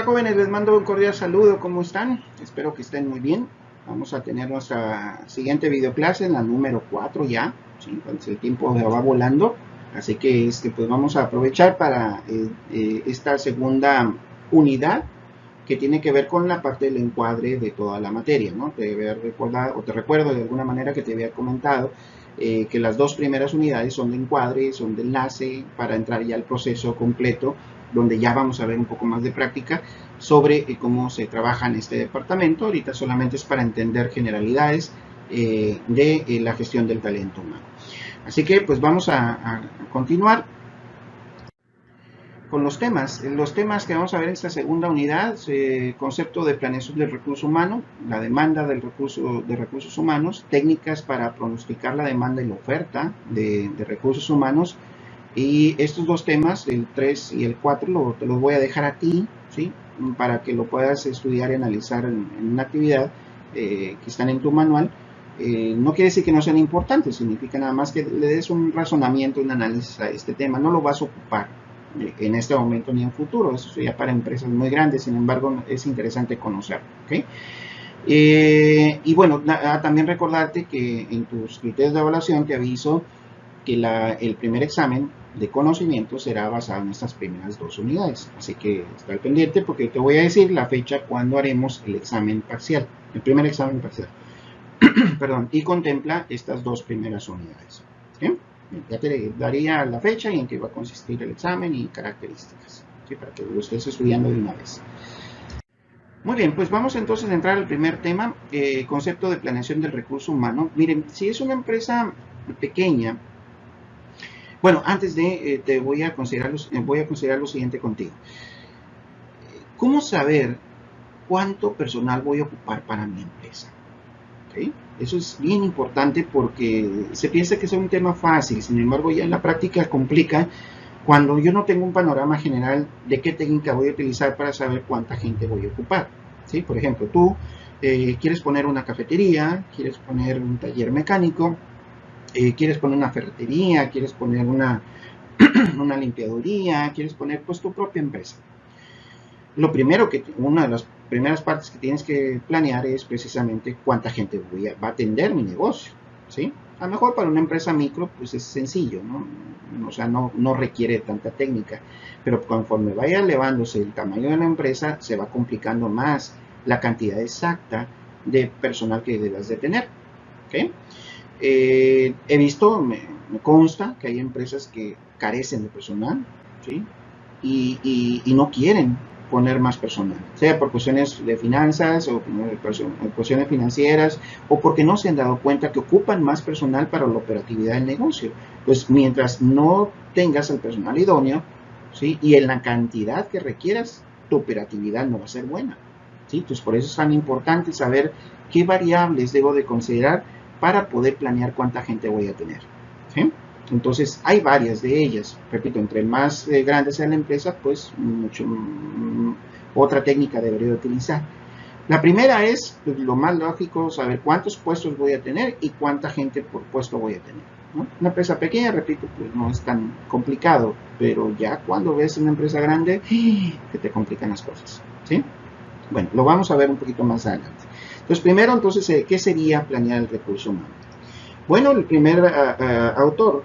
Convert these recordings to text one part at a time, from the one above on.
Hola jóvenes, les mando un cordial saludo, ¿cómo están? Espero que estén muy bien. Vamos a tener nuestra siguiente videoclase, en la número 4 ya, ¿sí? Pues el tiempo va volando, así que pues vamos a aprovechar para esta segunda unidad que tiene que ver con la parte del encuadre de toda la materia, ¿no? Te recuerdo de alguna manera que te había comentado que las dos primeras unidades son de encuadre, son de enlace, para entrar ya al proceso completo, donde ya vamos a ver un poco más de práctica sobre cómo se trabaja en este departamento. Ahorita solamente es para entender generalidades de la gestión del talento humano. Así que pues vamos a continuar con los temas. Los temas que vamos a ver en esta segunda unidad, concepto de planeación del recurso humano, la demanda de recursos humanos, técnicas para pronosticar la demanda y la oferta de recursos humanos. Y estos dos temas, el 3 y el 4, te los voy a dejar a ti, ¿sí? Para que lo puedas estudiar y analizar en una actividad que están en tu manual. No quiere decir que no sean importantes, significa nada más que le des un razonamiento, un análisis a este tema. No lo vas a ocupar en este momento ni en futuro, eso sería para empresas muy grandes, sin embargo es interesante conocerlo, ¿okay? Y bueno, también recordarte que en tus criterios de evaluación te aviso que el primer examen de conocimiento será basado en estas primeras dos unidades, así que está al pendiente porque te voy a decir la fecha cuando haremos el examen parcial, el primer examen parcial, perdón, y contempla estas dos primeras unidades, ¿sí? Ya te daría la fecha y en qué va a consistir el examen y características, ¿sí? Para que lo estés estudiando de una vez. Muy bien, pues vamos entonces a entrar al primer tema, concepto de planeación del recurso humano. Miren, si es una empresa pequeña, bueno, antes de, voy a considerar lo siguiente contigo. ¿Cómo saber cuánto personal voy a ocupar para mi empresa? ¿Okay? Eso es bien importante porque se piensa que es un tema fácil, sin embargo ya en la práctica complica cuando yo no tengo un panorama general de qué técnica voy a utilizar para saber cuánta gente voy a ocupar, ¿sí? Por ejemplo, tú quieres poner una cafetería, quieres poner un taller mecánico, quieres poner una ferretería, quieres poner una limpiaduría, quieres poner pues tu propia empresa. Una de las primeras partes que tienes que planear es precisamente cuánta gente va a atender mi negocio, ¿sí? A lo mejor para una empresa micro pues es sencillo, ¿no? O sea, no requiere tanta técnica, pero conforme vaya elevándose el tamaño de la empresa, se va complicando más la cantidad exacta de personal que debas de tener, ¿ok? He visto, me consta que hay empresas que carecen de personal, ¿sí? Y no quieren poner más personal, sea por cuestiones de finanzas o por cuestiones financieras o porque no se han dado cuenta que ocupan más personal para la operatividad del negocio. Pues mientras no tengas el personal idóneo, ¿sí? Y en la cantidad que requieras, tu operatividad no va a ser buena, ¿sí? Entonces por eso es tan importante saber qué variables debo de considerar para poder planear cuánta gente voy a tener, ¿sí? Entonces hay varias de ellas, repito, entre más grande sea la empresa, pues otra técnica debería utilizar. La primera es, pues, lo más lógico, saber cuántos puestos voy a tener y cuánta gente por puesto voy a tener, ¿no? Una empresa pequeña, repito, pues no es tan complicado, pero ya cuando ves una empresa grande, que te complican las cosas, ¿sí? Bueno, lo vamos a ver un poquito más adelante. Entonces, primero, entonces, ¿qué sería planear el recurso humano? Bueno, el primer autor,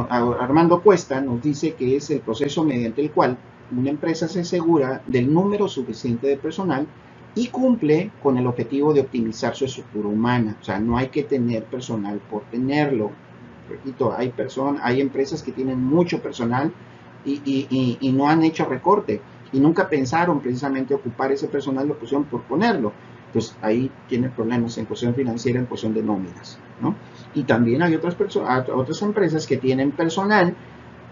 Armando Cuesta, nos dice que es el proceso mediante el cual una empresa se asegura del número suficiente de personal y cumple con el objetivo de optimizar su estructura humana. O sea, no hay que tener personal por tenerlo. Repito, hay empresas que tienen mucho personal y no han hecho recorte y nunca pensaron precisamente ocupar ese personal, lo pusieron por ponerlo. Pues ahí tiene problemas en cuestión financiera, en cuestión de nóminas, ¿no? Y también hay otras empresas que tienen personal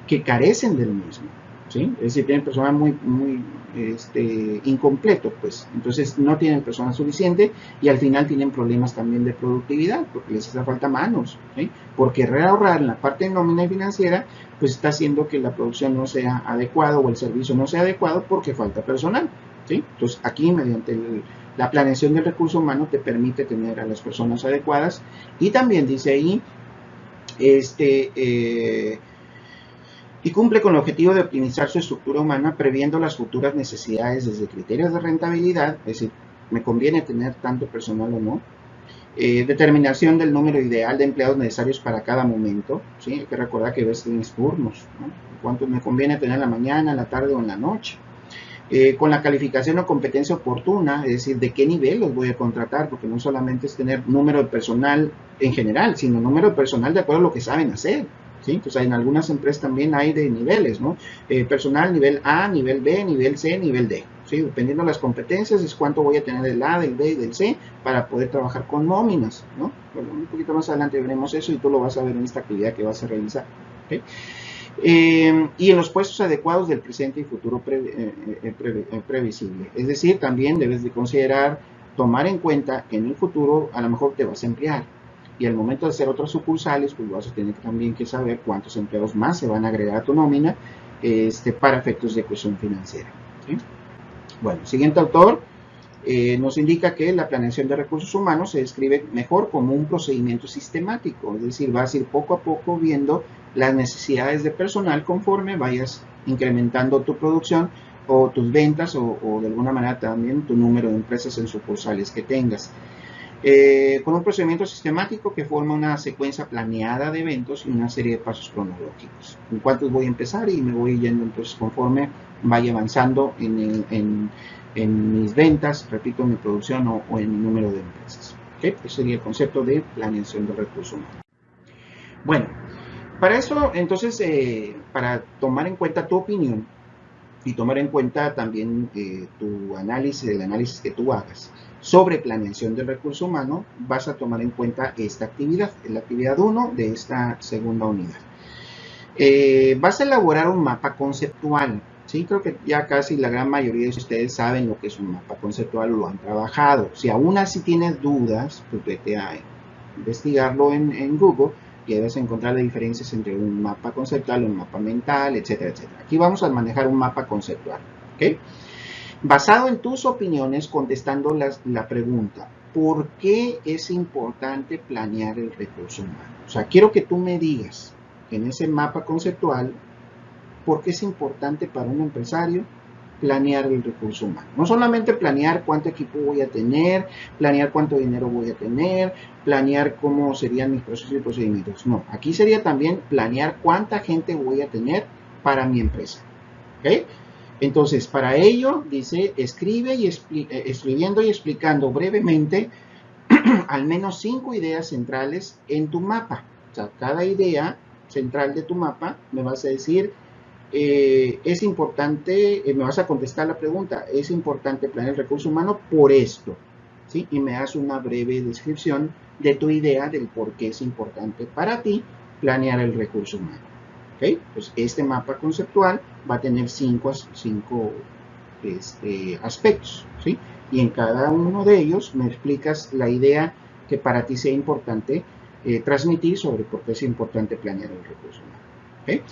que carecen del mismo, ¿sí? Es decir, tienen personal muy incompleto, pues. Entonces no tienen personal suficiente y al final tienen problemas también de productividad porque les hace falta manos, ¿sí? Porque reahorrar en la parte de nómina y financiera pues está haciendo que la producción no sea adecuada o el servicio no sea adecuado porque falta personal, ¿sí? Entonces aquí mediante la planeación del recurso humano te permite tener a las personas adecuadas y también dice ahí y cumple con el objetivo de optimizar su estructura humana previendo las futuras necesidades desde criterios de rentabilidad, es decir, me conviene tener tanto personal o no, determinación del número ideal de empleados necesarios para cada momento, ¿sí? Hay que recordar que a veces tienes turnos, ¿no? ¿Cuántos me conviene tener en la mañana, en la tarde o en la noche? Con la calificación o competencia oportuna, es decir, de qué nivel los voy a contratar, porque no solamente es tener número de personal en general, sino número de personal de acuerdo a lo que saben hacer. ¿Sí? Entonces, en algunas empresas también hay de niveles, ¿no? Personal nivel A, nivel B, nivel C, nivel D. ¿Sí? Dependiendo de las competencias, es cuánto voy a tener del A, del B y del C para poder trabajar con nóminas, ¿no? Bueno, un poquito más adelante veremos eso y tú lo vas a ver en esta actividad que vas a realizar. ¿Okay? Y en los puestos adecuados del presente y futuro previsible. Es decir, también debes de considerar, tomar en cuenta que en el futuro a lo mejor te vas a emplear. Y al momento de hacer otras sucursales, pues vas a tener también que saber cuántos empleados más se van a agregar a tu nómina para efectos de cuestión financiera. ¿Sí? Bueno, siguiente autor nos indica que la planeación de recursos humanos se describe mejor como un procedimiento sistemático, es decir, vas a ir poco a poco viendo las necesidades de personal conforme vayas incrementando tu producción o tus ventas o de alguna manera también tu número de empresas en sucursales que tengas. Con un procedimiento sistemático que forma una secuencia planeada de eventos y una serie de pasos cronológicos. ¿En cuántos voy a empezar? Y me voy yendo entonces conforme vaya avanzando en mis ventas, repito, en mi producción o en mi número de empresas. ¿Okay? Ese sería el concepto de planeación de recursos humanos. Bueno, para eso, entonces, para tomar en cuenta tu opinión y tomar en cuenta también tu análisis, el análisis que tú hagas sobre planeación del recurso humano, vas a tomar en cuenta esta actividad, la actividad 1 de esta segunda unidad. Vas a elaborar un mapa conceptual. Sí, creo que ya casi la gran mayoría de ustedes saben lo que es un mapa conceptual o lo han trabajado. Si aún así tienes dudas, pues vete a investigarlo en Google y debes encontrar las diferencias entre un mapa conceptual, un mapa mental, etcétera, etcétera. Aquí vamos a manejar un mapa conceptual, ¿ok? Basado en tus opiniones, contestando la pregunta, ¿por qué es importante planear el recurso humano? O sea, quiero que tú me digas en ese mapa conceptual por qué es importante para un empresario planear el recurso humano. No solamente planear cuánto equipo voy a tener, planear cuánto dinero voy a tener, planear cómo serían mis procesos y procedimientos. No, aquí sería también planear cuánta gente voy a tener para mi empresa. ¿Okay? Entonces, para ello, dice, escribe y escribiendo y explicando brevemente al menos 5 ideas centrales en tu mapa. O sea, cada idea central de tu mapa me vas a decir, es importante, me vas a contestar la pregunta, es importante planear el recurso humano por esto, ¿sí? Y me das una breve descripción de tu idea del por qué es importante para ti planear el recurso humano. ¿Okay? Pues este mapa conceptual va a tener 5 aspectos, ¿sí? Y en cada uno de ellos me explicas la idea que para ti sea importante transmitir sobre por qué es importante planear el recurso humano. ¿Okay?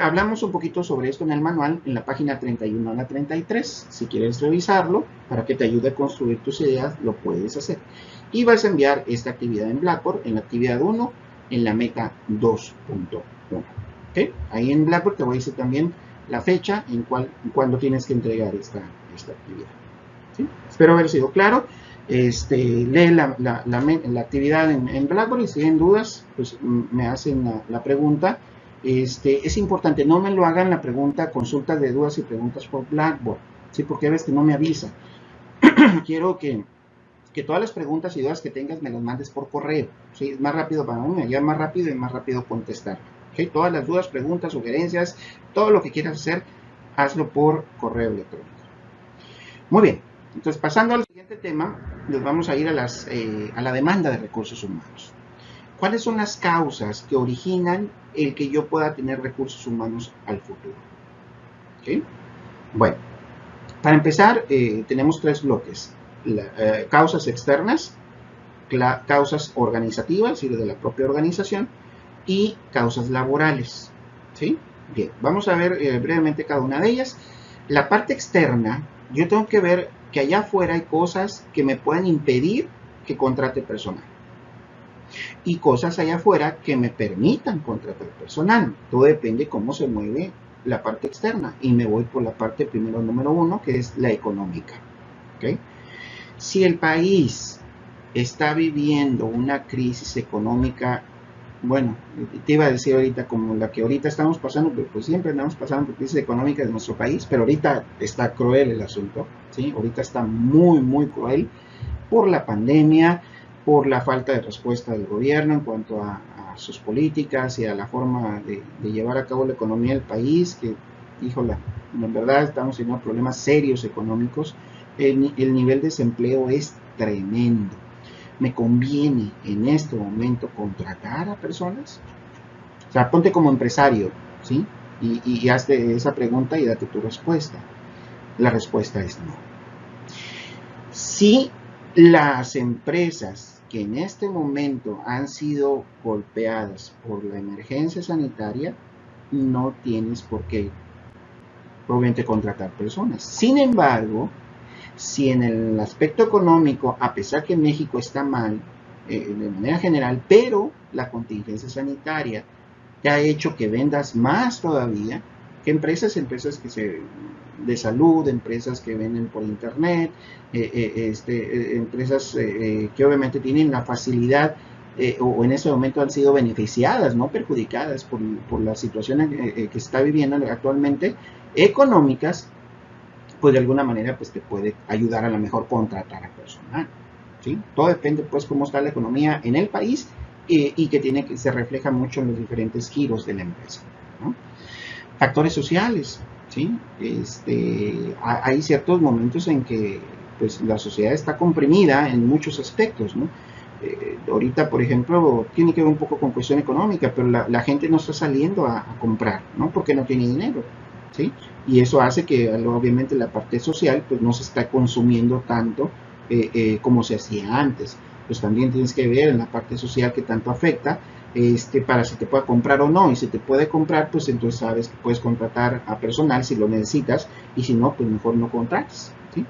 Hablamos un poquito sobre esto en el manual, en la página 31 a la 33. Si quieres revisarlo, para que te ayude a construir tus ideas, lo puedes hacer. Y vas a enviar esta actividad en Blackboard, en la actividad 1, en la meta 2.1. ¿Okay? Ahí en Blackboard te voy a decir también la fecha en cuando tienes que entregar esta actividad. ¿Sí? Espero haber sido claro. Lee la actividad en Blackboard y si tienen dudas, pues me hacen la pregunta. Es importante, no me lo hagan la pregunta, consultas de dudas y preguntas por Blackboard, ¿sí? Porque a veces no me avisa. Quiero que todas las preguntas y dudas que tengas me las mandes por correo, ¿sí? Es más rápido para mí, me ayuda más rápido y más rápido contestar. ¿Okay? Todas las dudas, preguntas, sugerencias, todo lo que quieras hacer, hazlo por correo electrónico. Muy bien, entonces pasando al siguiente tema, nos vamos a ir a la demanda de recursos humanos. ¿Cuáles son las causas que originan el que yo pueda tener recursos humanos al futuro? ¿Okay? Bueno, para empezar, tenemos 3 bloques. Causas externas, causas organizativas, es decir, de la propia organización, y causas laborales. ¿Sí? Bien, vamos a ver brevemente cada una de ellas. La parte externa, yo tengo que ver que allá afuera hay cosas que me pueden impedir que contrate personal. y cosas allá afuera que me permitan contratar personal. Todo depende cómo se mueve la parte externa, y me voy por la parte primero número uno, que es la económica. ¿Okay? Si el país está viviendo una crisis económica, bueno, te iba a decir ahorita como la que ahorita estamos pasando, pero pues siempre andamos pasando por crisis económicas en nuestro país, pero ahorita está cruel el asunto, ¿sí? Ahorita está muy, muy cruel por la pandemia, por la falta de respuesta del gobierno en cuanto a sus políticas y a la forma de llevar a cabo la economía del país, que, híjola, en verdad estamos teniendo problemas serios económicos. El nivel de desempleo es tremendo. ¿Me conviene en este momento contratar a personas? O sea, ponte como empresario, ¿sí? Y hazte esa pregunta y date tu respuesta. La respuesta es no. Si las empresas que en este momento han sido golpeadas por la emergencia sanitaria, no tienes por qué, obviamente, contratar personas. Sin embargo, si en el aspecto económico, a pesar que México está mal de manera general, pero la contingencia sanitaria te ha hecho que vendas más todavía, que empresas que de salud, empresas que venden por internet, empresas que obviamente tienen la facilidad o en ese momento han sido beneficiadas, no perjudicadas por la situación que se está viviendo actualmente, económicas, pues de alguna manera pues te puede ayudar a lo mejor contratar a personal, ¿sí? Todo depende pues cómo está la economía en el país y que se refleja mucho en los diferentes giros de la empresa, ¿no? Factores sociales, ¿sí? Hay ciertos momentos en que pues la sociedad está comprimida en muchos aspectos, ¿no? Ahorita, por ejemplo, tiene que ver un poco con cuestión económica, pero la gente no está saliendo a comprar, ¿no? Porque no tiene dinero, ¿sí? Y eso hace que obviamente la parte social pues no se está consumiendo tanto como se hacía antes. Pues también tienes que ver en la parte social que tanto afecta para si te pueda comprar o no, y si te puede comprar, pues entonces sabes que puedes contratar a personal si lo necesitas, y si no, pues mejor no contrates, ¿sí?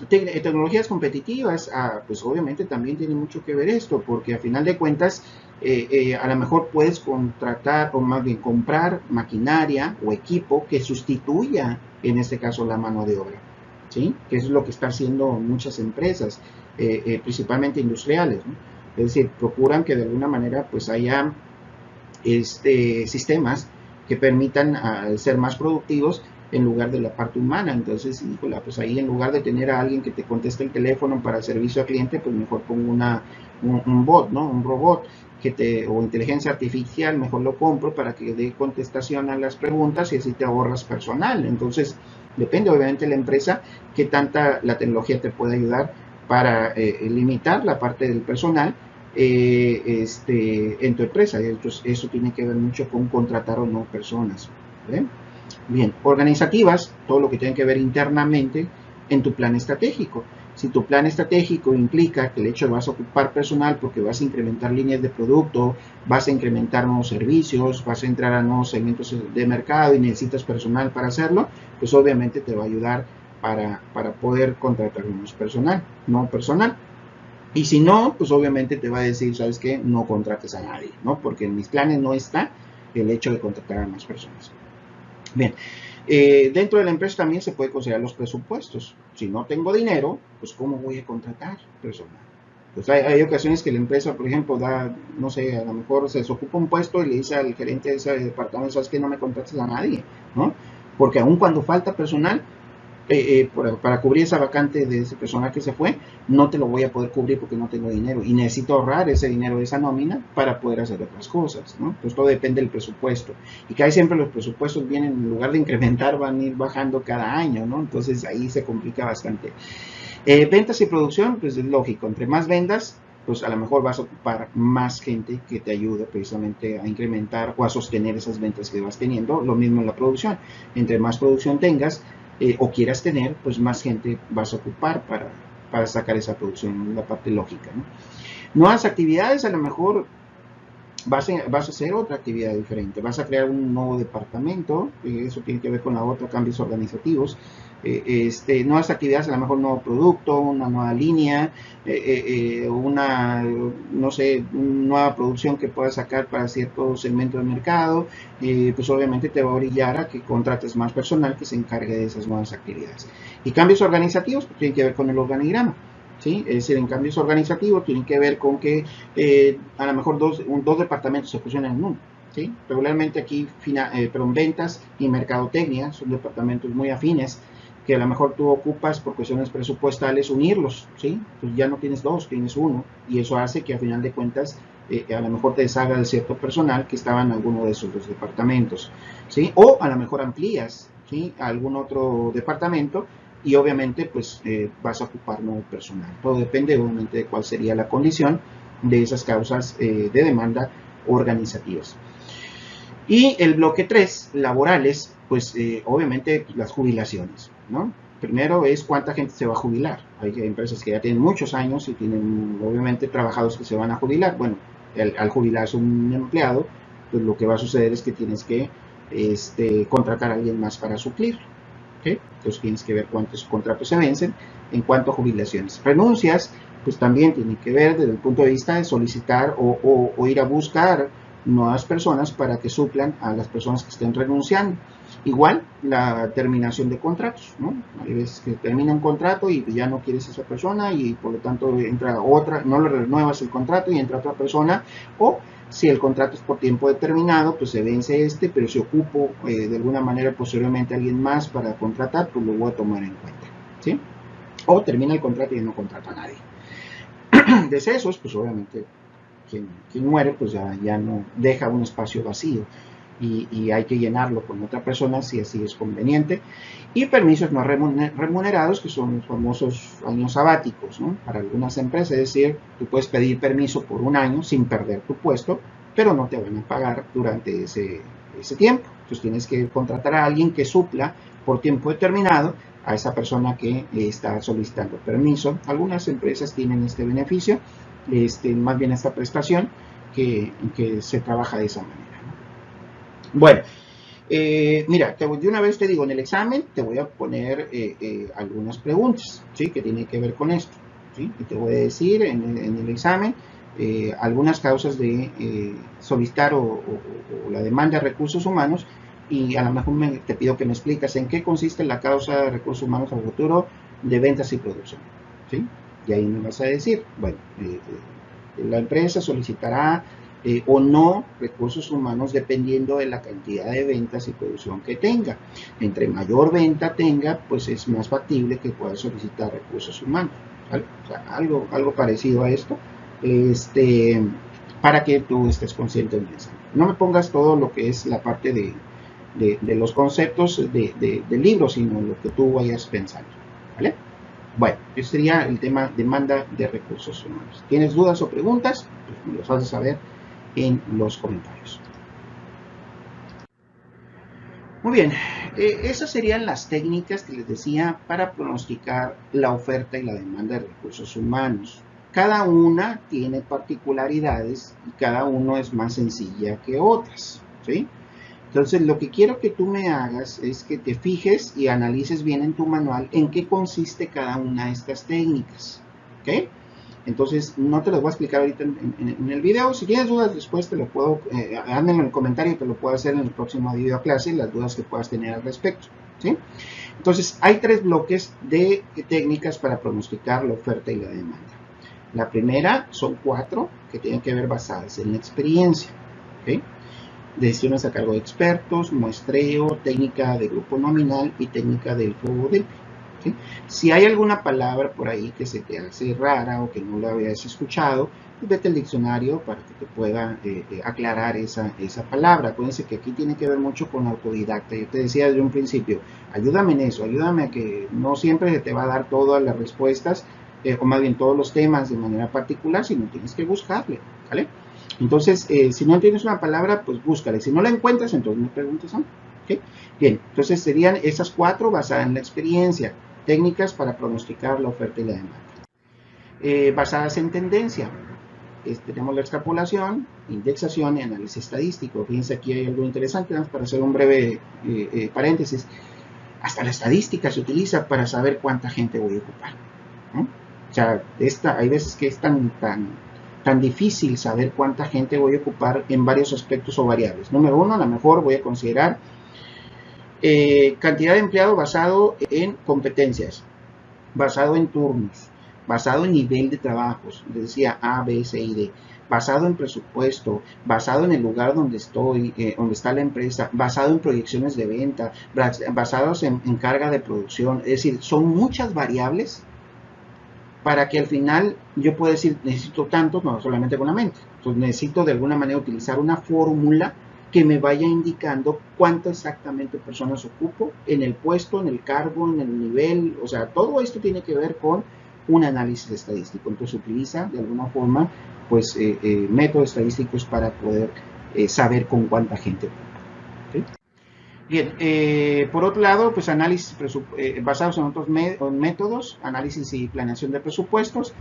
Tecnologías competitivas, pues obviamente también tiene mucho que ver esto, porque a final de cuentas a lo mejor puedes contratar o más bien comprar maquinaria o equipo que sustituya en este caso la mano de obra, ¿sí? Que es lo que están haciendo muchas empresas, principalmente industriales, ¿no? Es decir, procuran que de alguna manera pues haya sistemas que permitan ser más productivos en lugar de la parte humana. Entonces, híjole, pues ahí en lugar de tener a alguien que te conteste el teléfono para servicio al cliente, pues mejor pongo un bot, ¿no? Un robot o inteligencia artificial, mejor lo compro para que dé contestación a las preguntas y así te ahorras personal. Entonces, depende obviamente de la empresa que tanta la tecnología te puede ayudar para limitar la parte del personal en tu empresa. Entonces, eso tiene que ver mucho con contratar o no personas, ¿vale? Bien, organizativas, todo lo que tiene que ver internamente en tu plan estratégico. Si tu plan estratégico implica que el hecho de vas a ocupar personal porque vas a incrementar líneas de producto, vas a incrementar nuevos servicios, vas a entrar a nuevos segmentos de mercado y necesitas personal para hacerlo, pues obviamente te va a ayudar para poder contratar menos personal, no personal. Y si no, pues obviamente te va a decir, ¿sabes qué? No contrates a nadie, ¿no? Porque en mis planes no está el hecho de contratar a más personas. Bien, dentro de la empresa también se puede considerar los presupuestos. Si no tengo dinero, pues ¿cómo voy a contratar personal? Pues hay ocasiones que la empresa, por ejemplo, no sé, a lo mejor se desocupa un puesto y le dice al gerente de ese departamento, ¿sabes qué? No me contrates a nadie, ¿no? Porque aun cuando falta personal, para cubrir esa vacante de ese personal que se fue, no te lo voy a poder cubrir porque no tengo dinero y necesito ahorrar ese dinero de esa nómina para poder hacer otras cosas, ¿no? Pues todo depende del presupuesto, y que ahí siempre los presupuestos vienen, en lugar de incrementar, van a ir bajando cada año, ¿no? Entonces ahí se complica bastante. Ventas y producción, pues es lógico, entre más vendas, pues a lo mejor vas a ocupar más gente que te ayude precisamente a incrementar o a sostener esas ventas que vas teniendo. Lo mismo en la producción, entre más producción tengas o quieras tener, pues más gente vas a ocupar para sacar esa producción, la parte lógica, ¿no? Nuevas actividades, a lo mejor vas a hacer otra actividad diferente, vas a crear un nuevo departamento, eso tiene que ver con la otra, cambios organizativos, nuevas actividades, a lo mejor un nuevo producto, una nueva línea, una, no sé, una nueva producción que puedas sacar para cierto segmento del mercado, pues obviamente te va a orillar a que contrates más personal que se encargue de esas nuevas actividades. Y cambios organizativos pues, tienen que ver con el organigrama. ¿Sí? Es decir, en cambios organizativos tienen que ver con que a lo mejor dos departamentos se fusionan en uno. ¿Sí? Regularmente aquí, ventas y mercadotecnia son departamentos muy afines que a lo mejor tú ocupas por cuestiones presupuestales unirlos, ¿sí? Pues ya no tienes dos, tienes uno, y eso hace que a final de cuentas a lo mejor te deshaga de cierto personal que estaba en alguno de esos dos departamentos, ¿sí? O a lo mejor amplías, ¿sí? A algún otro departamento y obviamente pues vas a ocupar nuevo personal. Todo depende obviamente de cuál sería la condición de esas causas de demanda organizativas. Y el bloque 3, laborales, pues obviamente las jubilaciones, ¿no? Primero es cuánta gente se va a jubilar. Hay empresas que ya tienen muchos años y tienen obviamente trabajadores que se van a jubilar. Bueno, al jubilarse un empleado, pues lo que va a suceder es que tienes que contratar a alguien más para suplir. ¿Okay? Entonces tienes que ver cuántos contratos se vencen en cuanto a jubilaciones. Renuncias, pues también tiene que ver desde el punto de vista de solicitar o ir a buscar nuevas personas para que suplan a las personas que estén renunciando. Igual la terminación de contratos, ¿no? Hay veces que termina un contrato y ya no quieres a esa persona y por lo tanto entra otra, no le renuevas el contrato y entra otra persona, o si el contrato es por tiempo determinado, pues se vence pero si ocupo de alguna manera posteriormente a alguien más para contratar, pues lo voy a tomar en cuenta, ¿sí? O termina el contrato y no contrata a nadie. Decesos, pues obviamente quien muere, pues ya no deja un espacio vacío y hay que llenarlo con otra persona si así es conveniente. Y permisos no remunerados, que son los famosos años sabáticos, ¿no? Para algunas empresas, es decir, tú puedes pedir permiso por un año sin perder tu puesto, pero no te van a pagar durante ese tiempo. Entonces tienes que contratar a alguien que supla por tiempo determinado a esa persona que está solicitando permiso. Algunas empresas tienen este beneficio, más bien esta prestación, que se trabaja de esa manera. Bueno, mira, de una vez te digo, en el examen te voy a poner algunas preguntas, ¿sí? Que tienen que ver con esto, ¿sí? Y te voy a decir en el examen algunas causas de solicitar o la demanda de recursos humanos, y a lo mejor te pido que me explicas en qué consiste la causa de recursos humanos a futuro de ventas y producción, ¿sí? Y ahí me vas a decir, bueno, la empresa solicitará o no recursos humanos dependiendo de la cantidad de ventas y producción que tenga. Entre mayor venta tenga, pues es más factible que pueda solicitar recursos humanos, ¿vale? O sea, algo parecido a esto, para que tú estés consciente de eso. No me pongas todo lo que es la parte de los conceptos del libro, sino lo que tú vayas pensando, ¿vale? Bueno, ese sería el tema demanda de recursos humanos. ¿Tienes dudas o preguntas? Pues me los haces saber en los comentarios. Muy bien, esas serían las técnicas que les decía para pronosticar la oferta y la demanda de recursos humanos. Cada una tiene particularidades y cada uno es más sencilla que otras, ¿sí? Entonces, lo que quiero que tú me hagas es que te fijes y analices bien en tu manual en qué consiste cada una de estas técnicas, ¿ok? Entonces, no te las voy a explicar ahorita en el video. Si tienes dudas, después te lo puedo, hazme en el comentario, te lo puedo hacer en el próximo video clase, las dudas que puedas tener al respecto, ¿sí? Entonces, hay tres bloques de técnicas para pronosticar la oferta y la demanda. La primera son 4 que tienen que ver basadas en la experiencia, ¿ok? Decisiones a cargo de expertos, muestreo, técnica de grupo nominal y técnica del juego de... ¿sí? Si hay alguna palabra por ahí que se te hace rara o que no la habías escuchado, pues vete al diccionario para que te pueda aclarar esa palabra. Acuérdense que aquí tiene que ver mucho con autodidacta. Yo te decía desde un principio, ayúdame en eso, ayúdame a que no siempre se te va a dar todas las respuestas, o más bien todos los temas de manera particular, sino tienes que buscarle, ¿vale? Entonces, si no entiendes una palabra, pues búscala. Si no la encuentras, entonces me preguntas a mí. ¿Okay? Bien, entonces serían esas 4 basadas en la experiencia. Técnicas para pronosticar la oferta y la demanda. Basadas en tendencia. tenemos la extrapolación, indexación y análisis estadístico. Fíjense, aquí hay algo interesante, ¿no? Para hacer un breve paréntesis. Hasta la estadística se utiliza para saber cuánta gente voy a ocupar, ¿no? O sea, hay veces que es tan difícil saber cuánta gente voy a ocupar en varios aspectos o variables. Número uno, a lo mejor voy a considerar cantidad de empleado basado en competencias, basado en turnos, basado en nivel de trabajos, les decía A, B, C y D, basado en presupuesto, basado en el lugar donde estoy, donde está la empresa, basado en proyecciones de venta, basados en carga de producción. Es decir, son muchas variables para que al final yo pueda decir, necesito tanto, no solamente con la mente. Entonces necesito de alguna manera utilizar una fórmula que me vaya indicando cuánto exactamente personas ocupo en el puesto, en el cargo, en el nivel. O sea, todo esto tiene que ver con un análisis estadístico. Entonces utiliza de alguna forma pues métodos estadísticos para poder saber con cuánta gente ocupa. ¿Okay? Bien, por otro lado, pues análisis basados en otros métodos, análisis y planeación de presupuestos,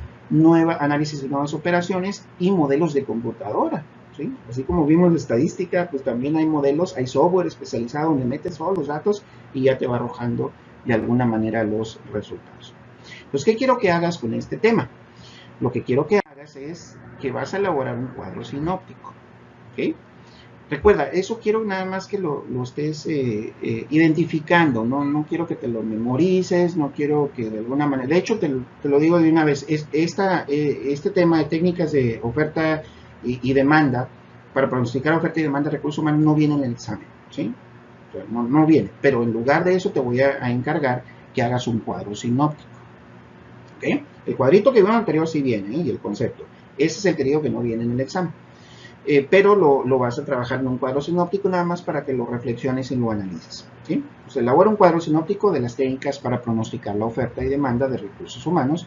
análisis de nuevas operaciones y modelos de computadora. ¿Sí? Así como vimos la estadística, pues también hay modelos, hay software especializado donde metes todos los datos y ya te va arrojando de alguna manera los resultados. Pues, ¿qué quiero que hagas con este tema? Lo que quiero que hagas es que vas a elaborar un cuadro sinóptico. ¿Okay? Recuerda, eso quiero nada más que lo estés identificando, no quiero que te lo memorices, no quiero que de alguna manera, de hecho te lo digo de una vez, este tema de técnicas de oferta y demanda, para pronosticar oferta y demanda de recursos humanos no viene en el examen, ¿sí? O sea, no viene, pero en lugar de eso te voy a encargar que hagas un cuadro sinóptico. ¿Okay? El cuadrito que vimos anterior sí viene, y el concepto, ese es el que digo que no viene en el examen. Pero lo vas a trabajar en un cuadro sinóptico nada más para que lo reflexiones y lo analices. ¿Sí? Pues elabora un cuadro sinóptico de las técnicas para pronosticar la oferta y demanda de recursos humanos.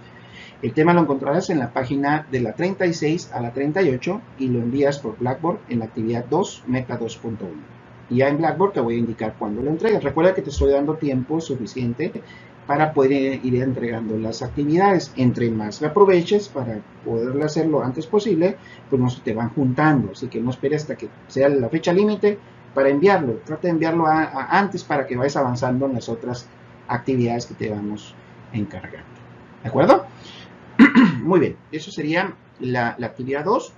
El tema lo encontrarás en la página de la 36 a la 38 y lo envías por Blackboard en la actividad 2, meta 2.1. Y ya en Blackboard te voy a indicar cuándo lo entregas. Recuerda que te estoy dando tiempo suficiente para poder ir entregando las actividades. Entre más la aproveches para poderla hacer lo antes posible, pues no se te van juntando. Así que no esperes hasta que sea la fecha límite para enviarlo. Trata de enviarlo antes para que vayas avanzando en las otras actividades que te vamos encargando. ¿De acuerdo? Muy bien, eso sería la actividad 2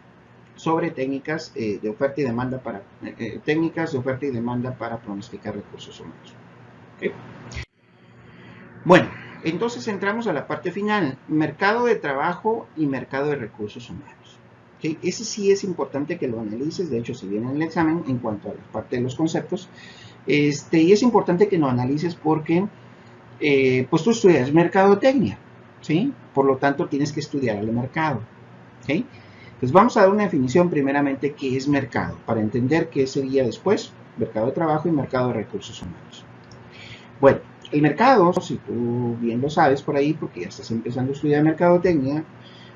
sobre técnicas de oferta y demanda para pronosticar recursos humanos. ¿Okay? Bueno, entonces entramos a la parte final, mercado de trabajo y mercado de recursos humanos. ¿Okay? Ese sí es importante que lo analices, de hecho si viene en el examen en cuanto a la parte de los conceptos, y es importante que lo analices porque pues tú estudias mercadotecnia, ¿sí? Por lo tanto tienes que estudiar el mercado. ¿Okay? Entonces vamos a dar una definición primeramente qué es mercado, para entender qué sería después mercado de trabajo y mercado de recursos humanos. Bueno, el mercado, si tú bien lo sabes por ahí, porque ya estás empezando a estudiar mercadotecnia,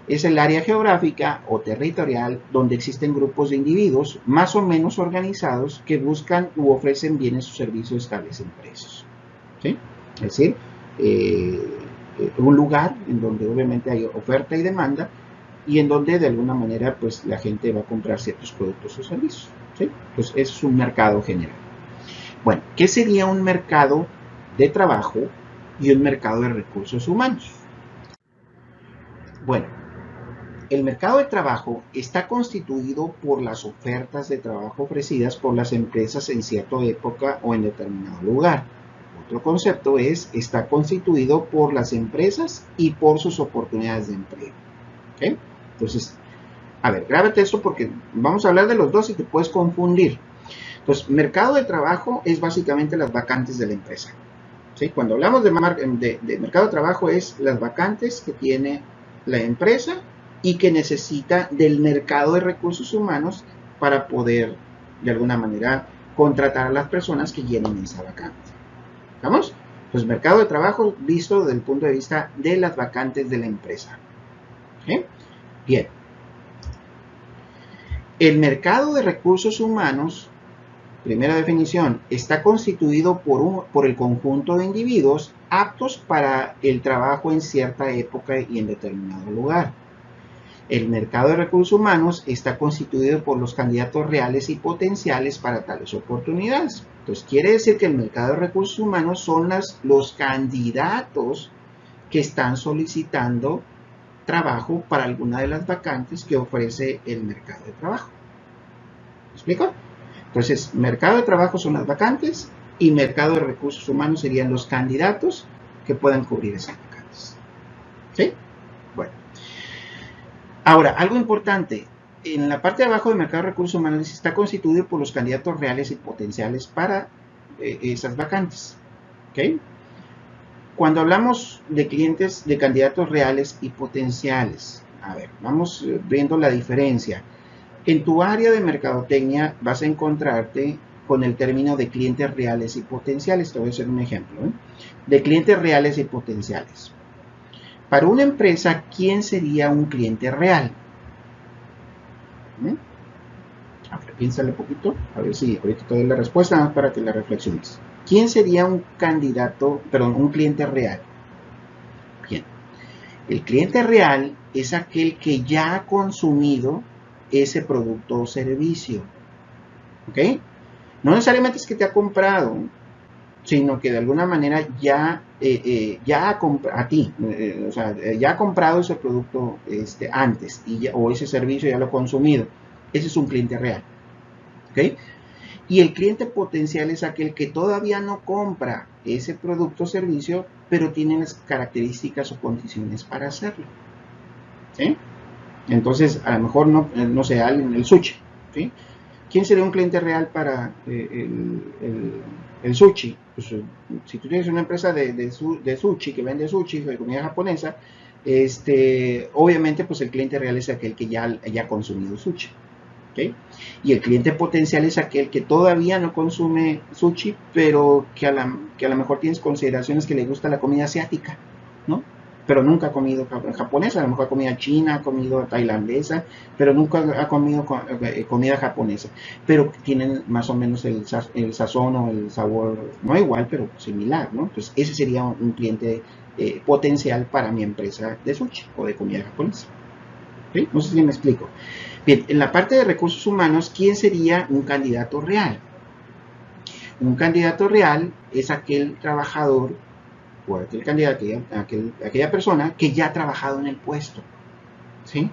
es el área geográfica o territorial donde existen grupos de individuos más o menos organizados que buscan u ofrecen bienes o servicios, establecen precios. ¿Sí? Es decir, un lugar en donde obviamente hay oferta y demanda y en donde de alguna manera pues la gente va a comprar ciertos productos o servicios. ¿Sí? Pues eso es un mercado general. Bueno, ¿qué sería un mercado de trabajo y un mercado de recursos humanos? Bueno, el mercado de trabajo está constituido por las ofertas de trabajo ofrecidas por las empresas en cierta época o en determinado lugar. Otro concepto es, está constituido por las empresas y por sus oportunidades de empleo. ¿Okay? Entonces, a ver, grábate esto porque vamos a hablar de los dos y te puedes confundir. Entonces, mercado de trabajo es básicamente las vacantes de la empresa. ¿Sí? Cuando hablamos de mercado de trabajo es las vacantes que tiene la empresa y que necesita del mercado de recursos humanos para poder, de alguna manera, contratar a las personas que llenen esa vacante. ¿Vamos? Pues mercado de trabajo visto desde el punto de vista de las vacantes de la empresa. ¿Sí? Bien. El mercado de recursos humanos, primera definición, está constituido por el conjunto de individuos aptos para el trabajo en cierta época y en determinado lugar. El mercado de recursos humanos está constituido por los candidatos reales y potenciales para tales oportunidades. Entonces, quiere decir que el mercado de recursos humanos son los candidatos que están solicitando trabajo para alguna de las vacantes que ofrece el mercado de trabajo. ¿Me explico? Entonces, mercado de trabajo son las vacantes y mercado de recursos humanos serían los candidatos que puedan cubrir esas vacantes. ¿Sí? Bueno. Ahora, algo importante. En la parte de abajo del mercado de recursos humanos está constituido por los candidatos reales y potenciales para esas vacantes. ¿Ok? Cuando hablamos de clientes, de candidatos reales y potenciales, a ver, vamos viendo la diferencia. En tu área de mercadotecnia vas a encontrarte con el término de clientes reales y potenciales. Te voy a hacer un ejemplo, de clientes reales y potenciales. Para una empresa, ¿quién sería un cliente real? A ver, piénsale un poquito, a ver si ahorita te doy la respuesta, más para que la reflexiones. ¿Quién sería un cliente real? Bien, el cliente real es aquel que ya ha consumido ese producto o servicio. ¿Ok? No necesariamente es que te ha comprado, sino que de alguna manera ya ha comprado ese producto antes o ese servicio ya lo ha consumido. Ese es un cliente real. ¿Ok? Y el cliente potencial es aquel que todavía no compra ese producto o servicio, pero tiene las características o condiciones para hacerlo. ¿Sí? Entonces, a lo mejor no sé, el sushi. ¿Sí? ¿Quién sería un cliente real para el sushi? Pues, si tú tienes una empresa de sushi, que vende sushi, de comida japonesa, obviamente pues el cliente real es aquel que ya ha consumido sushi. ¿Okay? Y el cliente potencial es aquel que todavía no consume sushi, pero que a lo mejor tienes consideraciones que le gusta la comida asiática, ¿no? Pero nunca ha comido japonesa, a lo mejor ha comido china, ha comido tailandesa, pero nunca ha comido comida japonesa. Pero tienen más o menos el sazón o el sabor, no igual, pero similar, ¿no? Entonces, ese sería un cliente potencial para mi empresa de sushi o de comida japonesa. ¿Sí? No sé si me explico. Bien, en la parte de recursos humanos, ¿quién sería un candidato real? Un candidato real es aquel trabajador o aquel candidato, aquella persona que ya ha trabajado en el puesto, ¿sí?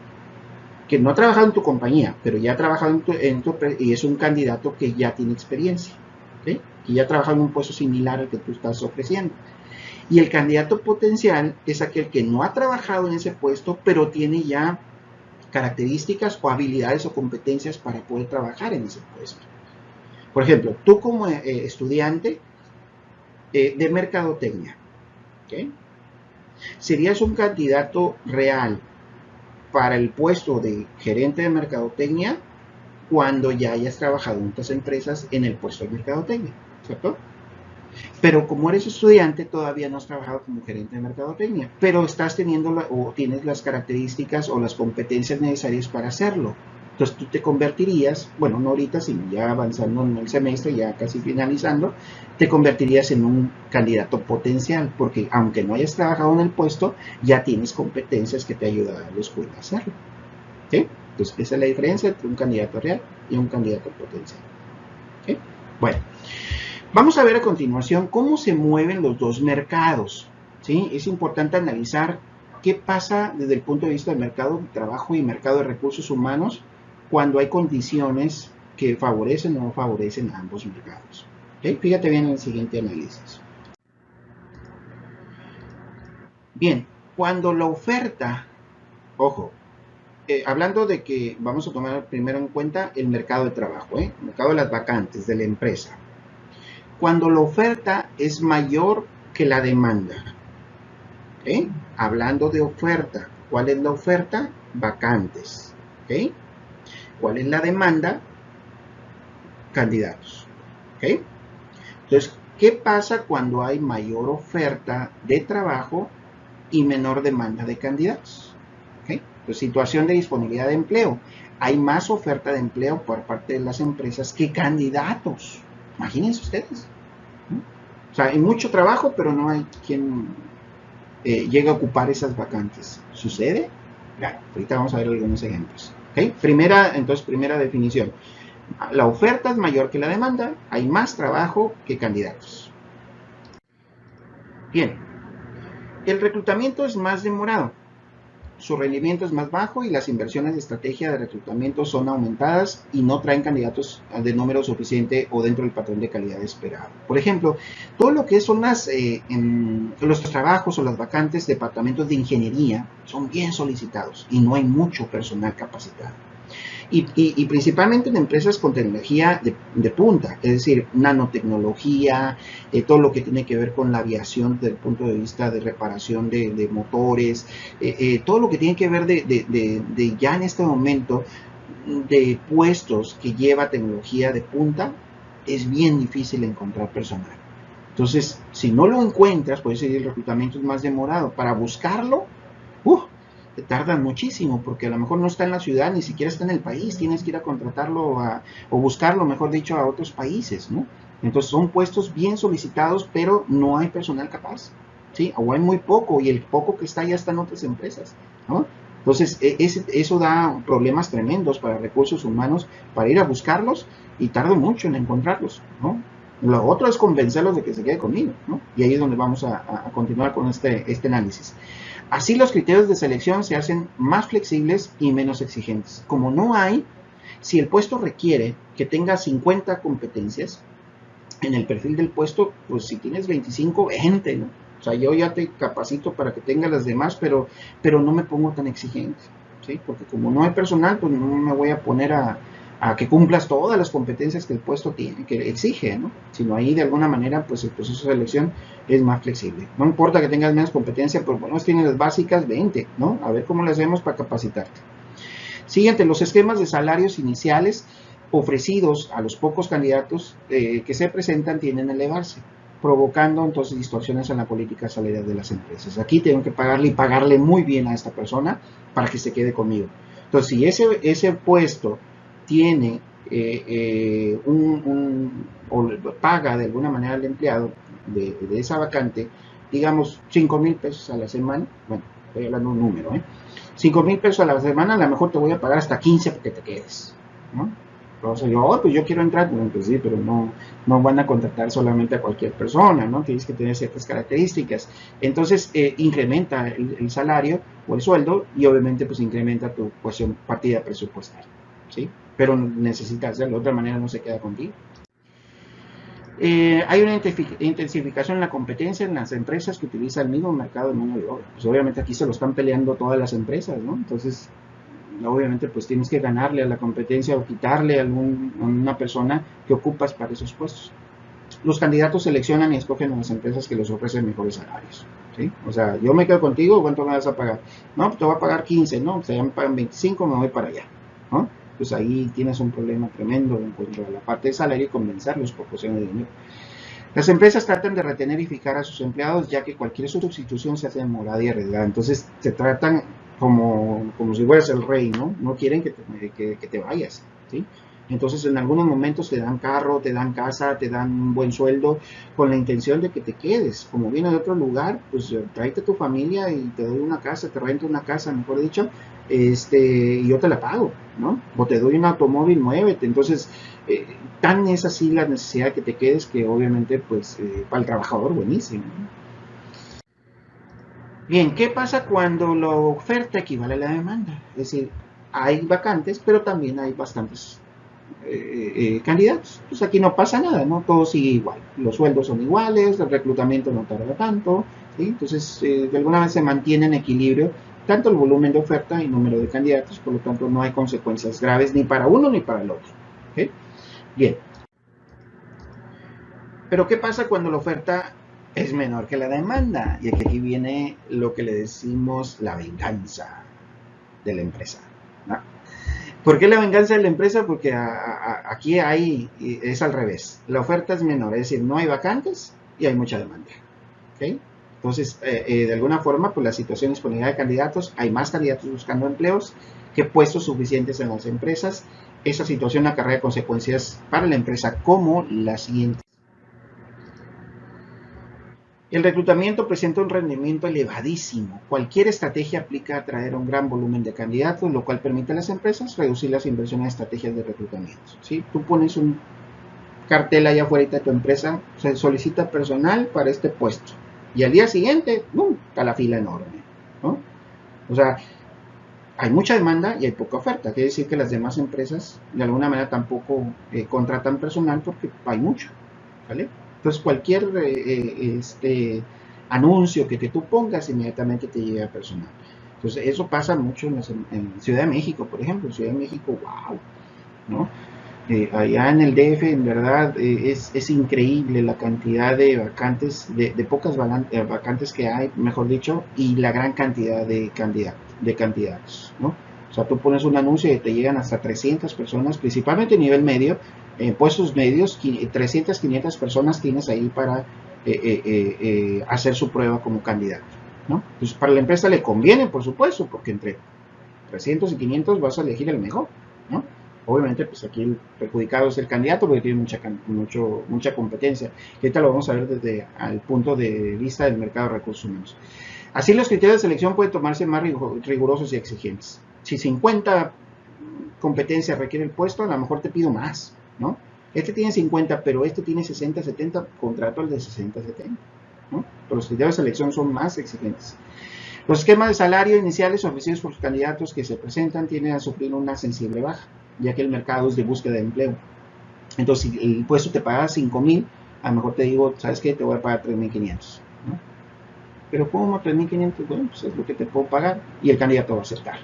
Que no ha trabajado en tu compañía, pero ya ha trabajado y es un candidato que ya tiene experiencia, ¿sí? Que ya ha trabajado en un puesto similar al que tú estás ofreciendo. Y el candidato potencial es aquel que no ha trabajado en ese puesto, pero tiene ya características o habilidades o competencias para poder trabajar en ese puesto. Por ejemplo, tú como estudiante de mercadotecnia, ¿okay? Serías un candidato real para el puesto de gerente de mercadotecnia cuando ya hayas trabajado en otras empresas en el puesto de mercadotecnia, ¿cierto? Pero como eres estudiante, todavía no has trabajado como gerente de mercadotecnia, pero estás teniendo o tienes las características o las competencias necesarias para hacerlo. Entonces tú te convertirías, bueno, no ahorita, sino ya avanzando en el semestre, ya casi finalizando, te convertirías en un candidato potencial, porque aunque no hayas trabajado en el puesto, ya tienes competencias que te ayudan a la escuela a hacerlo. ¿Sí? Entonces esa es la diferencia entre un candidato real y un candidato potencial. ¿Sí? Bueno. Vamos a ver a continuación cómo se mueven los dos mercados. ¿Sí? Es importante analizar qué pasa desde el punto de vista del mercado de trabajo y mercado de recursos humanos cuando hay condiciones que favorecen o no favorecen a ambos mercados. ¿Okay? Fíjate bien en el siguiente análisis. Bien, cuando la oferta, ojo, hablando de que vamos a tomar primero en cuenta el mercado de trabajo, el mercado de las vacantes de la empresa. Cuando la oferta es mayor que la demanda. ¿Okay? Hablando de oferta, ¿cuál es la oferta? Vacantes. ¿Okay? ¿Cuál es la demanda? Candidatos. ¿Okay? Entonces, ¿qué pasa cuando hay mayor oferta de trabajo y menor demanda de candidatos? ¿Okay? Entonces, situación de disponibilidad de empleo. Hay más oferta de empleo por parte de las empresas que candidatos. Imagínense ustedes. O sea, hay mucho trabajo, pero no hay quien llegue a ocupar esas vacantes. ¿Sucede? Claro, ahorita vamos a ver algunos ejemplos. ¿Okay? Primera definición. La oferta es mayor que la demanda, hay más trabajo que candidatos. Bien, el reclutamiento es más demorado, su rendimiento es más bajo y las inversiones de estrategia de reclutamiento son aumentadas y no traen candidatos de número suficiente o dentro del patrón de calidad esperado. Por ejemplo, todo lo que son los trabajos o las vacantes de departamentos de ingeniería son bien solicitados y no hay mucho personal capacitado. Y principalmente en empresas con tecnología de punta, es decir, nanotecnología, todo lo que tiene que ver con la aviación desde el punto de vista de reparación de motores, todo lo que tiene que ver de ya en este momento de puestos que lleva tecnología de punta, es bien difícil encontrar personal. Entonces, si no lo encuentras, por eso el reclutamiento es más demorado. Para buscarlo, te tardan muchísimo porque a lo mejor no está en la ciudad, ni siquiera está en el país, tienes que ir a contratarlo o buscarlo, mejor dicho, a otros países, ¿no? Entonces son puestos bien solicitados, pero no hay personal capaz, ¿sí? O hay muy poco y el poco que está ya está en otras empresas, ¿no? Entonces eso da problemas tremendos para recursos humanos, para ir a buscarlos y tardo mucho en encontrarlos, ¿no? Lo otro es convencerlos de que se quede conmigo, ¿no? Y ahí es donde vamos a continuar con este análisis. Así los criterios de selección se hacen más flexibles y menos exigentes. Como no hay, si el puesto requiere que tengas 50 competencias en el perfil del puesto, pues si tienes 25, 20, ¿no? O sea, yo ya te capacito para que tengas las demás, pero no me pongo tan exigente, ¿sí? Porque como no hay personal, pues no me voy a poner a que cumplas todas las competencias que el puesto tiene, que exige, ¿no? Sino ahí de alguna manera, pues el proceso de selección es más flexible. No importa que tengas menos competencia, pero bueno, tienes las básicas, 20, ¿no? A ver cómo le hacemos para capacitarte. Siguiente, los esquemas de salarios iniciales ofrecidos a los pocos candidatos que se presentan tienden a elevarse, provocando entonces distorsiones en la política salarial de las empresas. Aquí tengo que pagarle y pagarle muy bien a esta persona para que se quede conmigo. Entonces, si ese puesto tiene o paga de alguna manera al empleado de esa vacante, digamos 5,000 pesos a la semana, bueno, estoy hablando de un número, 5,000 pesos a la semana, a lo mejor te voy a pagar hasta 15 para que te quedes, ¿no? Entonces pues yo quiero entrar, pues sí, pero no van a contratar solamente a cualquier persona, ¿no? Tienes que tener ciertas características. Entonces, incrementa el salario o el sueldo y obviamente pues incrementa tu partida presupuestaria, ¿sí? Pero necesitas hacerlo, de otra manera no se queda contigo. Hay una intensificación en la competencia en las empresas que utilizan el mismo mercado de mano de obra. Pues obviamente aquí se lo están peleando todas las empresas, ¿no? Entonces, obviamente pues tienes que ganarle a la competencia o quitarle a una persona que ocupas para esos puestos. Los candidatos seleccionan y escogen a las empresas que les ofrecen mejores salarios, ¿sí? O sea, yo me quedo contigo, ¿cuánto me vas a pagar? No, pues te voy a pagar 15, ¿no? O sea, ya me pagan 25, me voy para allá, ¿no? Pues ahí tienes un problema tremendo en cuanto a la parte de salario y convencerlos por cuestión de dinero. Las empresas tratan de retener y fijar a sus empleados, ya que cualquier sustitución se hace demorada y arriesgada. Entonces, se tratan como si fueras el rey, ¿no? No quieren que te vayas, ¿sí? Entonces, en algunos momentos te dan carro, te dan casa, te dan un buen sueldo, con la intención de que te quedes. Como vienes de otro lugar, pues tráete a tu familia y te doy una casa, te rento una casa, mejor dicho, y yo te la pago, ¿no? O te doy un automóvil, muévete. Entonces, tan es así la necesidad de que te quedes que obviamente, pues, para el trabajador, buenísimo, ¿no? Bien, ¿qué pasa cuando la oferta equivale a la demanda? Es decir, hay vacantes, pero también hay bastantes candidatos. Pues aquí no pasa nada, ¿no? Todo sigue igual. Los sueldos son iguales, el reclutamiento no tarda tanto, ¿sí? Entonces, de alguna vez se mantiene en equilibrio tanto el volumen de oferta y número de candidatos, por lo tanto no hay consecuencias graves ni para uno ni para el otro. ¿Okay? Bien. Pero ¿qué pasa cuando la oferta es menor que la demanda? Y aquí viene lo que le decimos la venganza de la empresa, ¿no? ¿Por qué la venganza de la empresa? Porque aquí es al revés. La oferta es menor, es decir, no hay vacantes y hay mucha demanda. ¿Okay? Entonces, de alguna forma, pues la situación de disponibilidad de candidatos, hay más candidatos buscando empleos que puestos suficientes en las empresas. Esa situación acarrea consecuencias para la empresa como la siguiente. El reclutamiento presenta un rendimiento elevadísimo. Cualquier estrategia aplica a atraer un gran volumen de candidatos, lo cual permite a las empresas reducir las inversiones en estrategias de reclutamiento. ¿Sí? Tú pones un cartel allá afuera de tu empresa, se solicita personal para este puesto. Y al día siguiente, está la fila enorme, ¿no? O sea, hay mucha demanda y hay poca oferta. Quiere decir que las demás empresas de alguna manera tampoco contratan personal porque hay mucho, ¿vale? Entonces cualquier anuncio que tú pongas inmediatamente te llega personal. Entonces eso pasa mucho en Ciudad de México, por ejemplo. En Ciudad de México, wow, ¿no? Allá en el DF, en verdad, es increíble la cantidad de vacantes, de pocas vacantes que hay, mejor dicho, y la gran cantidad de candidatos, ¿no? O sea, tú pones un anuncio y te llegan hasta 300 personas, principalmente a nivel medio, en puestos medios, 300, 500 personas tienes ahí para hacer su prueba como candidato, ¿no? Entonces, para la empresa le conviene, por supuesto, porque entre 300 y 500 vas a elegir el mejor, ¿no? Obviamente, pues aquí el perjudicado es el candidato porque tiene mucha competencia. Ahorita lo vamos a ver desde el punto de vista del mercado de recursos humanos. Así, los criterios de selección pueden tomarse más rigurosos y exigentes. Si 50 competencias requiere el puesto, a lo mejor te pido más, ¿no? Este tiene 50, pero este tiene 60, 70, contrato al de 60, 70, ¿no? Pero los criterios de selección son más exigentes. Los esquemas de salario iniciales ofrecidos por los candidatos que se presentan tienden a sufrir una sensible baja, ya que el mercado es de búsqueda de empleo. Entonces, si el puesto te paga 5,000, a lo mejor te digo, ¿sabes qué? Te voy a pagar 3,500, ¿no? Pero ¿cómo 3,500? Bueno, pues es lo que te puedo pagar y el candidato va a aceptar,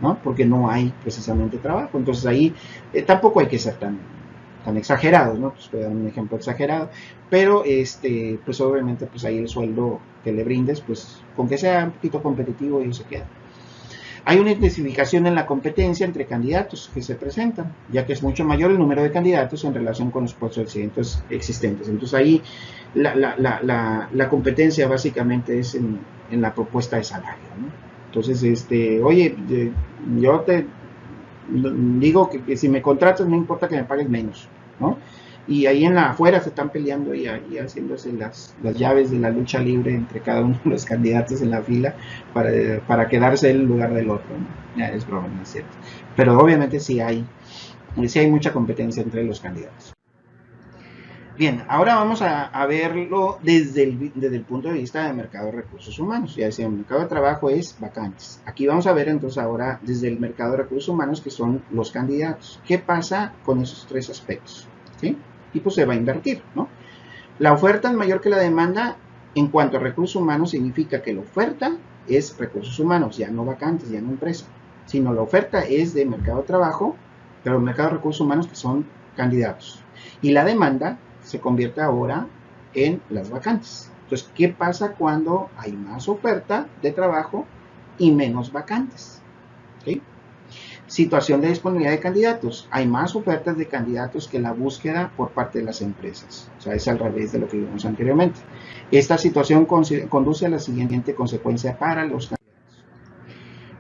¿no? Porque no hay precisamente trabajo. Entonces ahí tampoco hay que ser tan exagerados, ¿no? Pues voy a dar un ejemplo exagerado, pero pues obviamente pues ahí el sueldo que le brindes, pues con que sea un poquito competitivo, ellos se quedan. Hay una intensificación en la competencia entre candidatos que se presentan, ya que es mucho mayor el número de candidatos en relación con los puestos existentes. Entonces ahí la competencia básicamente es en la propuesta de salario, ¿no? Entonces, oye, yo te digo que si me contratas no importa que me pagues menos, ¿no? Y ahí en la afuera se están peleando y haciéndose las llaves de la lucha libre entre cada uno de los candidatos en la fila para quedarse en lugar del otro, ¿no? Ya es broma, no es cierto. Pero obviamente sí hay mucha competencia entre los candidatos. Bien, ahora vamos a verlo desde el punto de vista del mercado de recursos humanos. Ya decía, el mercado de trabajo es vacantes. Aquí vamos a ver entonces ahora desde el mercado de recursos humanos, que son los candidatos. ¿Qué pasa con esos tres aspectos? ¿Sí? Y pues se va a invertir, ¿no? La oferta es mayor que la demanda en cuanto a recursos humanos. Significa que la oferta es recursos humanos, ya no vacantes, ya no empresa, sino la oferta es de mercado de trabajo, pero el mercado de recursos humanos que son candidatos. Y la demanda se convierte ahora en las vacantes. Entonces, ¿qué pasa cuando hay más oferta de trabajo y menos vacantes? ¿Sí? Situación de disponibilidad de candidatos. Hay más ofertas de candidatos que la búsqueda por parte de las empresas. O sea, es al revés de lo que vimos anteriormente. Esta situación conduce a la siguiente consecuencia para los candidatos.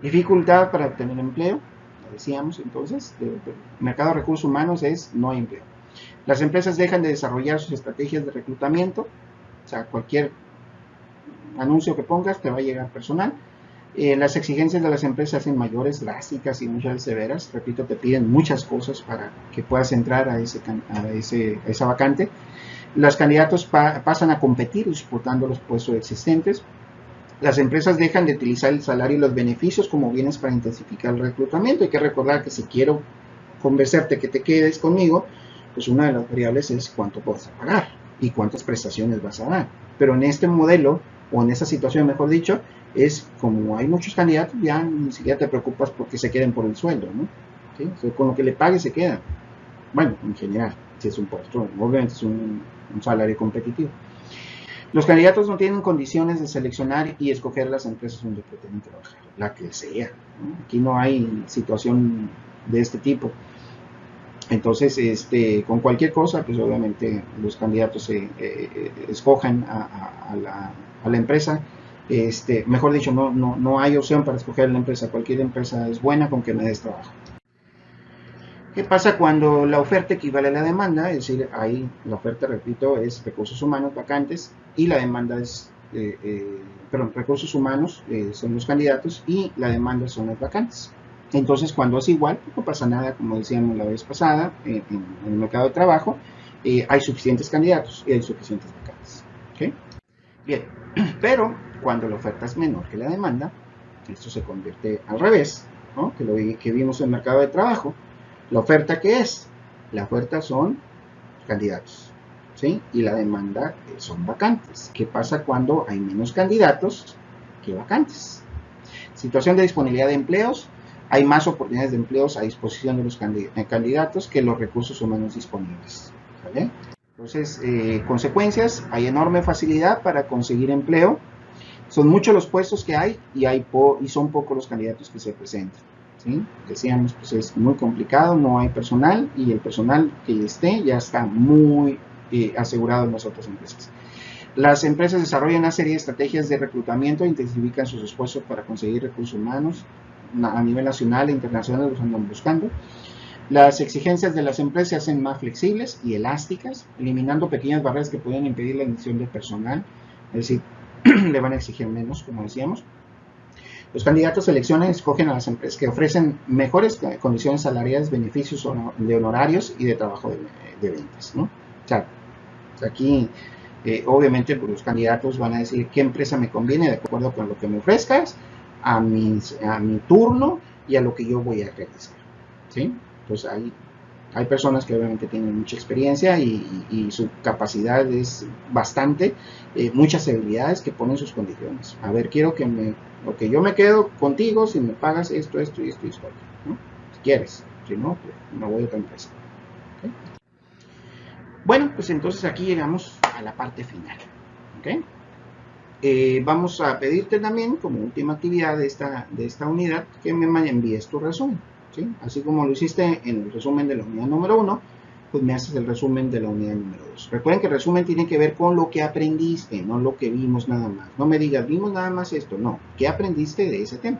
Dificultad para obtener empleo. Lo decíamos entonces, el mercado de recursos humanos es no hay empleo. Las empresas dejan de desarrollar sus estrategias de reclutamiento. O sea, cualquier anuncio que pongas te va a llegar personal. Las exigencias de las empresas hacen mayores, drásticas y muchas severas. Repito, te piden muchas cosas para que puedas entrar a esa vacante. Los candidatos pasan a competir disputando los puestos existentes. Las empresas dejan de utilizar el salario y los beneficios como bienes para intensificar el reclutamiento. Hay que recordar que si quiero convencerte que te quedes conmigo, pues una de las variables es cuánto vas a pagar y cuántas prestaciones vas a dar. Pero en este modelo, o en esta situación mejor dicho, es como hay muchos candidatos, ya ni siquiera te preocupas porque se queden por el sueldo, ¿no? ¿Sí? O sea, con lo que le pague se quedan. Bueno, en general, si es un puesto, obviamente es un salario competitivo. Los candidatos no tienen condiciones de seleccionar y escoger las empresas donde pretenden trabajar, la que sea, ¿no? Aquí no hay situación de este tipo. Entonces, con cualquier cosa, pues obviamente los candidatos escojan a la empresa. Mejor dicho, no hay opción para escoger la empresa. Cualquier empresa es buena con que me des trabajo. ¿Qué pasa cuando la oferta equivale a la demanda? Es decir, ahí la oferta, repito, es recursos humanos vacantes y la demanda es recursos humanos son los candidatos y la demanda son las vacantes. Entonces, cuando es igual, no pasa nada, como decíamos la vez pasada, en el mercado de trabajo, hay suficientes candidatos y hay suficientes vacantes. ¿Okay? Bien, pero cuando la oferta es menor que la demanda, esto se convierte al revés, ¿no? Que vimos en el mercado de trabajo. La oferta, ¿qué es? La oferta son candidatos, ¿sí? Y la demanda son vacantes. ¿Qué pasa cuando hay menos candidatos que vacantes? Situación de disponibilidad de empleos. Hay más oportunidades de empleos a disposición de los candidatos que los recursos humanos disponibles. ¿Vale? Entonces, consecuencias, hay enorme facilidad para conseguir empleo. Son muchos los puestos que hay y son pocos los candidatos que se presentan. ¿Sí? Decíamos, pues es muy complicado, no hay personal y el personal que esté ya está muy asegurado en las otras empresas. Las empresas desarrollan una serie de estrategias de reclutamiento e intensifican sus esfuerzos para conseguir recursos humanos a nivel nacional e internacional, los andan buscando. Las exigencias de las empresas se hacen más flexibles y elásticas, eliminando pequeñas barreras que pueden impedir la admisión de personal, es decir, le van a exigir menos, como decíamos. Los candidatos seleccionan y escogen a las empresas que ofrecen mejores condiciones salariales, beneficios de honorarios y de trabajo de ventas, ¿no? O sea, aquí obviamente pues, los candidatos van a decir qué empresa me conviene de acuerdo con lo que me ofrezcas, a mi turno y a lo que yo voy a realizar, ¿sí? Entonces hay personas que obviamente tienen mucha experiencia y su capacidad es bastante, muchas habilidades que ponen sus condiciones. A ver, quiero que yo me quedo contigo si me pagas esto y esto, ¿no? Si quieres, si no, pues me voy a otra empresa. ¿Okay? Bueno, pues entonces aquí llegamos a la parte final. ¿Okay? Vamos a pedirte también, como última actividad de esta unidad, que me envíes tu resumen. ¿Sí? Así como lo hiciste en el resumen de la unidad número 1, pues me haces el resumen de la unidad número 2. Recuerden que el resumen tiene que ver con lo que aprendiste, no lo que vimos nada más. No me digas, vimos nada más esto, no. ¿Qué aprendiste de ese tema?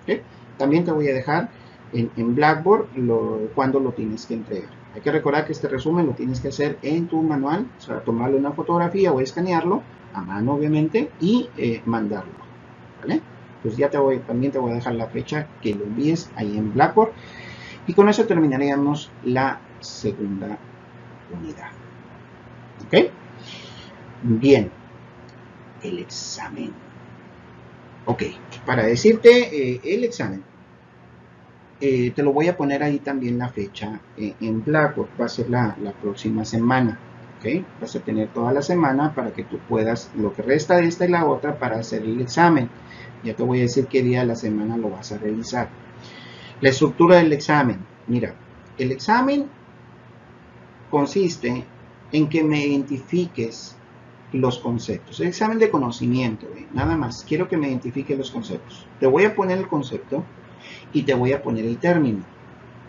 ¿Okay? También te voy a dejar en Blackboard cuándo lo tienes que entregar. Hay que recordar que este resumen lo tienes que hacer en tu manual, o sea, tomarle una fotografía o escanearlo, a mano obviamente, y mandarlo. ¿Vale? Pues ya también te voy a dejar la fecha que lo envíes ahí en Blackboard. Y con eso terminaríamos la segunda unidad. ¿Ok? Bien. El examen. Ok. Para decirte el examen, te lo voy a poner ahí también la fecha en Blackboard. Va a ser la próxima semana. ¿Ok? Vas a tener toda la semana para que tú puedas, lo que resta de esta y la otra, para hacer el examen. Ya te voy a decir qué día de la semana lo vas a realizar. La estructura del examen. Mira, el examen consiste en que me identifiques los conceptos. El examen de conocimiento, nada más. Quiero que me identifiques los conceptos. Te voy a poner el concepto y te voy a poner el término.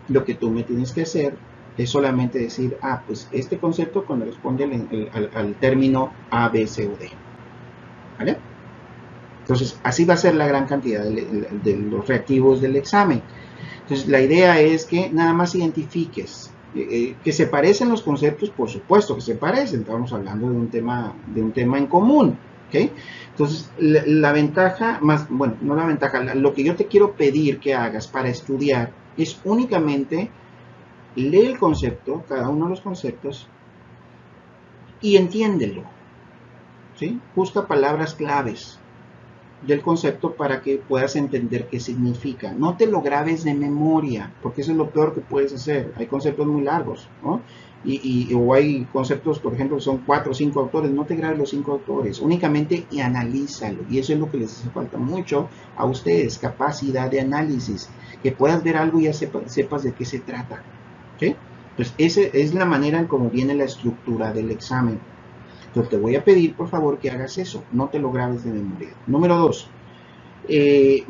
Lo que tú me tienes que hacer es solamente decir, pues este concepto corresponde al término A, B, C o D. ¿Vale? Entonces, así va a ser la gran cantidad de los reactivos del examen. Entonces, la idea es que nada más identifiques que se parecen los conceptos, por supuesto que se parecen. Estamos hablando de un tema en común. ¿Okay? Entonces, la ventaja, no la ventaja, lo que yo te quiero pedir que hagas para estudiar es únicamente lee el concepto, cada uno de los conceptos, y entiéndelo. ¿Sí? Busca palabras claves del concepto para que puedas entender qué significa. No te lo grabes de memoria, porque eso es lo peor que puedes hacer. Hay conceptos muy largos, ¿no? O hay conceptos, por ejemplo, son 4 o 5 autores. No te grabes los 5 autores, únicamente y analízalo. Y eso es lo que les hace falta mucho a ustedes, capacidad de análisis, que puedas ver algo y ya sepas de qué se trata. ¿Okay? Pues esa es la manera en cómo viene la estructura del examen. Entonces te voy a pedir, por favor, que hagas eso. No te lo grabes de memoria. Número 2.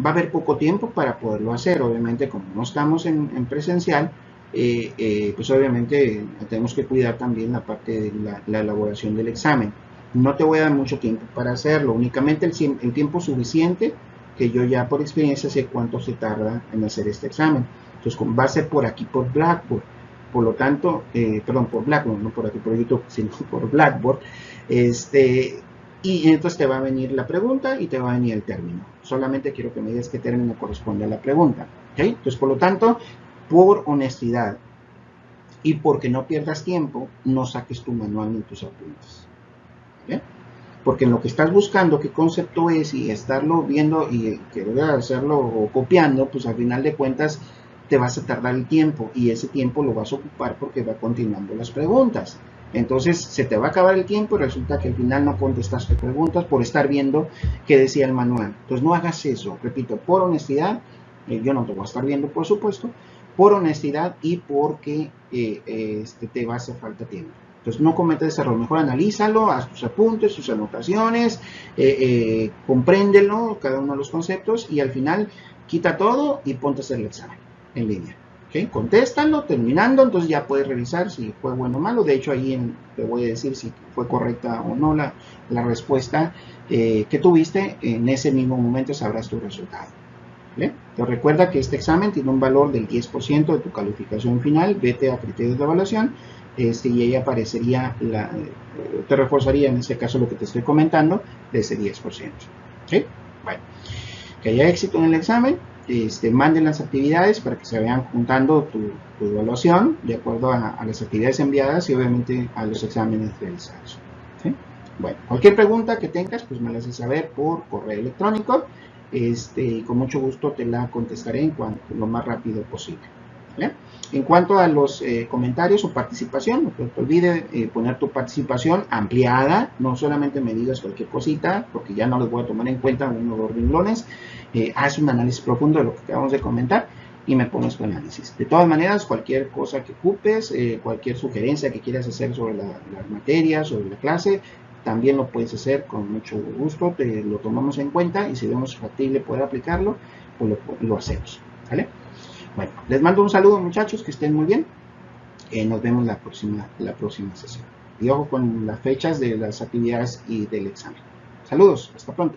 Va a haber poco tiempo para poderlo hacer. Obviamente, como no estamos en presencial, pues obviamente tenemos que cuidar también la parte de la elaboración del examen. No te voy a dar mucho tiempo para hacerlo. Únicamente el tiempo suficiente que yo ya por experiencia sé cuánto se tarda en hacer este examen. Entonces, va a ser por aquí, por Blackboard. Por lo tanto, perdón, por Blackboard, no por aquí por YouTube, sino por Blackboard. y entonces te va a venir la pregunta y te va a venir el término. Solamente quiero que me digas qué término corresponde a la pregunta. ¿Okay? Entonces, por lo tanto, por honestidad y porque no pierdas tiempo, no saques tu manual ni tus apuntes. ¿Okay? Porque en lo que estás buscando qué concepto es y estarlo viendo y querer hacerlo o copiando, pues al final de cuentas te vas a tardar el tiempo y ese tiempo lo vas a ocupar porque va continuando las preguntas. Entonces se te va a acabar el tiempo y resulta que al final no contestaste preguntas por estar viendo qué decía el manual. Entonces no hagas eso, repito, por honestidad, yo no te voy a estar viendo por supuesto, por honestidad y porque te va a hacer falta tiempo. Entonces no cometas ese error, mejor analízalo, haz tus apuntes, tus anotaciones, compréndelo, cada uno de los conceptos y al final quita todo y ponte a hacer el examen en línea. ¿Okay? Contéstalo, terminando, entonces ya puedes revisar si fue bueno o malo. De hecho, ahí te voy a decir si fue correcta o no la respuesta que tuviste. En ese mismo momento sabrás tu resultado. ¿Vale? Te recuerda que este examen tiene un valor del 10% de tu calificación final. Vete a criterios de evaluación y ahí aparecería, te reforzaría en ese caso lo que te estoy comentando, de ese 10%. ¿Sí? Bueno, que haya éxito en el examen. Manden las actividades para que se vayan juntando tu evaluación de acuerdo a las actividades enviadas y obviamente a los exámenes realizados. ¿Sí? Bueno, cualquier pregunta que tengas, pues me la haces saber por correo electrónico. Con mucho gusto te la contestaré lo más rápido posible. ¿Vale? En cuanto a los comentarios o participación, no te olvides poner tu participación ampliada, no solamente me digas cualquier cosita, porque ya no les voy a tomar en cuenta uno o dos renglones, haz un análisis profundo de lo que acabamos de comentar y me pones tu análisis. De todas maneras, cualquier cosa que ocupes, cualquier sugerencia que quieras hacer sobre las materias, sobre la clase, también lo puedes hacer con mucho gusto, lo tomamos en cuenta y si vemos factible poder aplicarlo, pues lo hacemos. ¿Vale? Bueno, les mando un saludo muchachos, que estén muy bien. Nos vemos la próxima sesión. Y ojo con las fechas de las actividades y del examen. Saludos, hasta pronto.